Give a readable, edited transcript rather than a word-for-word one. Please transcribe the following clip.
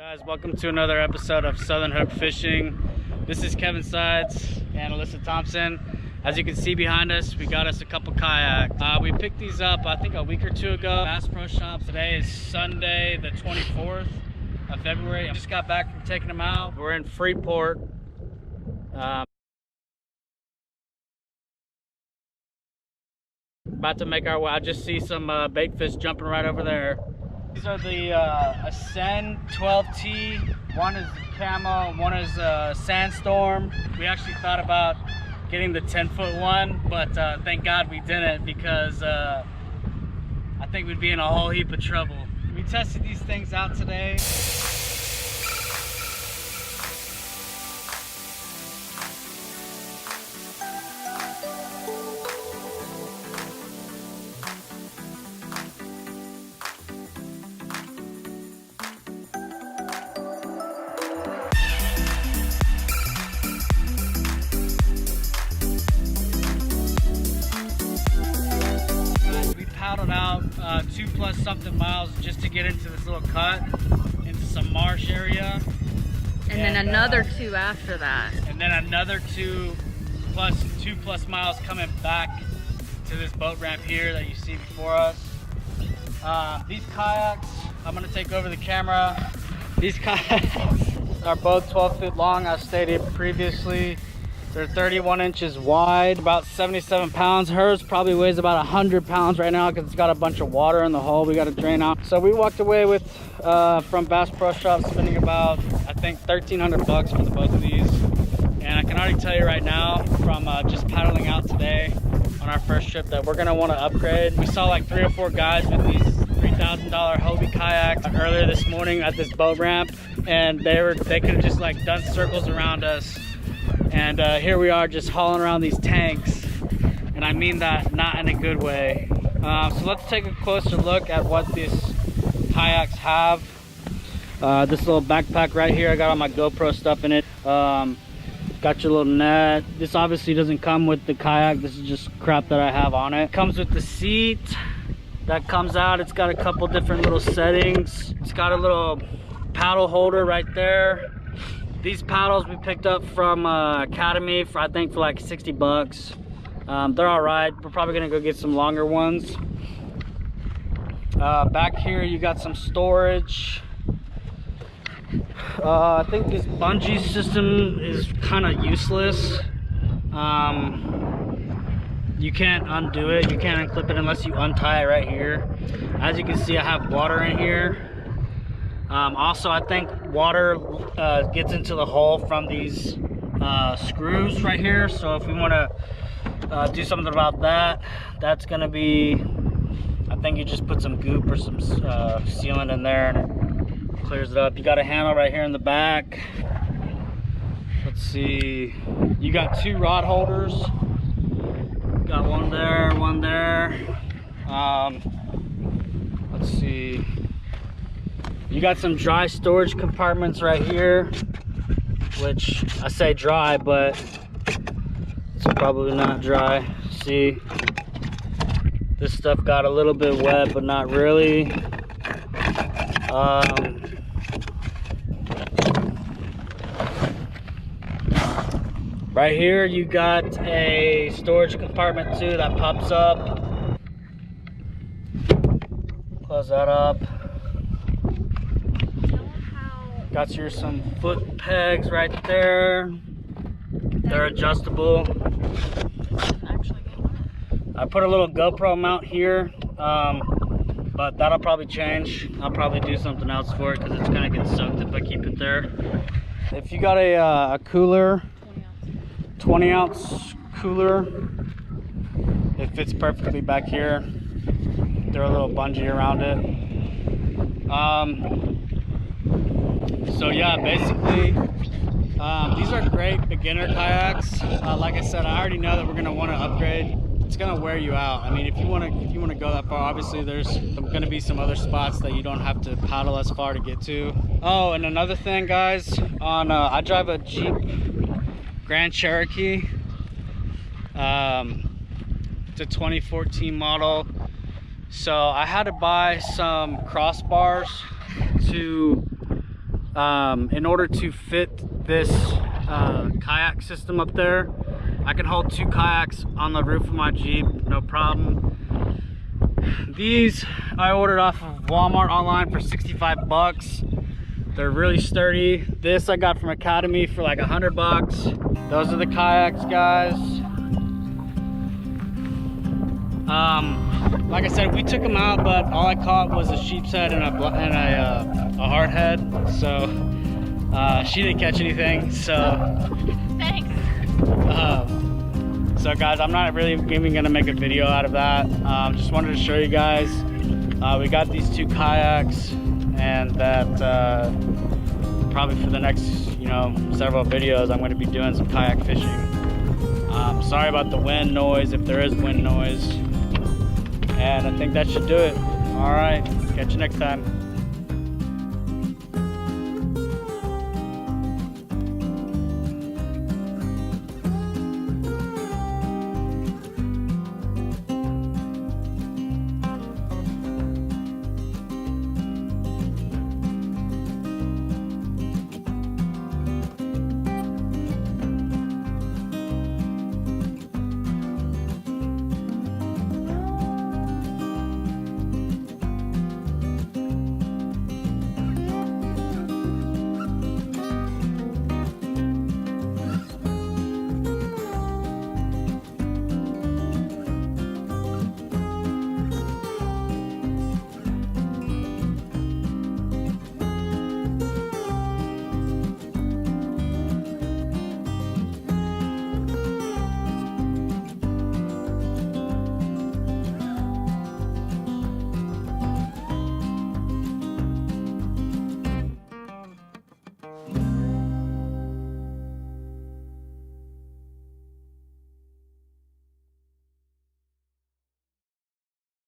Guys, welcome to another episode of Southern Hook Fishing. This is Kevin Sides and Alyssa Thompson. As you can see behind us, we got us a couple kayaks. We picked these up, I think, a week or two ago. Bass Pro Shop. Today is Sunday, the 24th of February. I just got back from taking them out. We're in Freeport. About to make our way. I just see some bait fish jumping right over there. These are the Ascend 12T. One is camo, one is Sandstorm. We actually thought about getting the 10-foot one, but thank God we didn't, because I think we'd be in a whole heap of trouble. We tested these things out today. Paddled out 2+ something miles just to get into this little cut, into some marsh area. And then another 2 after that. And then another 2+ miles coming back to this boat ramp here that you see before us. These kayaks, I'm gonna take over the camera. These kayaks are both 12 feet long, as stated previously. They're 31 inches wide, about 77 pounds. Hers probably weighs about 100 pounds right now because it's got a bunch of water in the hull we got to drain out. So we walked away with, from Bass Pro Shop, spending about, I think, $1,300 for the both of these. And I can already tell you right now, from just paddling out today on our first trip, that we're going to want to upgrade. We saw like 3 or 4 guys with these $3,000 Hobie kayaks earlier this morning at this boat ramp, and they could have just like done circles around us. And here we are just hauling around these tanks, and I mean that not in a good way. So let's take a closer look at what these kayaks have. This little backpack right here, I got all my GoPro stuff in it. Got your little net. This obviously doesn't come with the kayak. This is just crap that I have on it. Comes with the seat that comes out. It's got a couple different little settings. It's got a little paddle holder right there. These paddles we picked up from Academy for, I think, for like $60. They're all right. We're probably gonna go get some longer ones. Back here you got some storage. I think this bungee system is kind of useless. You can't undo it. You can't unclip it unless you untie it right here. As you can see, I have water in here. Also, I think water gets into the hull from these screws right here. So if we want to do something about that, that's going to be, I think you just put some goop or some sealant in there and it clears it up. You got a handle right here in the back. Let's see. You got 2 rod holders. Got one there, one there. Let's see. You got some dry storage compartments right here, which I say dry, but it's probably not dry. See, this stuff got a little bit wet, but not really. Right here, you got a storage compartment too that pops up. Close that up. Got your some foot pegs right there. They're adjustable. I put a little GoPro mount here, but that'll probably change. I'll probably do something else for it because it's gonna get soaked if I keep it there. If you got a cooler, 20-ounce cooler, it fits perfectly back here. Throw a little bungee around it. So yeah, basically, these are great beginner kayaks. Like I said, I already know that we're gonna want to upgrade. It's gonna wear you out. I mean, if you want to go that far, obviously there's gonna be some other spots that you don't have to paddle as far to get to. Oh, and another thing, guys, I drive a Jeep Grand Cherokee. It's a 2014 model. So I had to buy some crossbars to In order to fit this kayak system up there, I can hold 2 kayaks on the roof of my Jeep, no problem. These I ordered off of Walmart online for 65 bucks. They're really sturdy. This I got from Academy for like 100 bucks. Those are the kayaks, guys. Like I said, we took them out, but all I caught was a sheep's head and a hard head. So she didn't catch anything. So Thanks. So guys, I'm not really even gonna make a video out of that. Just wanted to show you guys. We got these 2 kayaks, and that probably for the next, several videos, I'm gonna be doing some kayak fishing. Sorry about the wind noise, if there is wind noise. And I think that should do it. All right, catch you next time.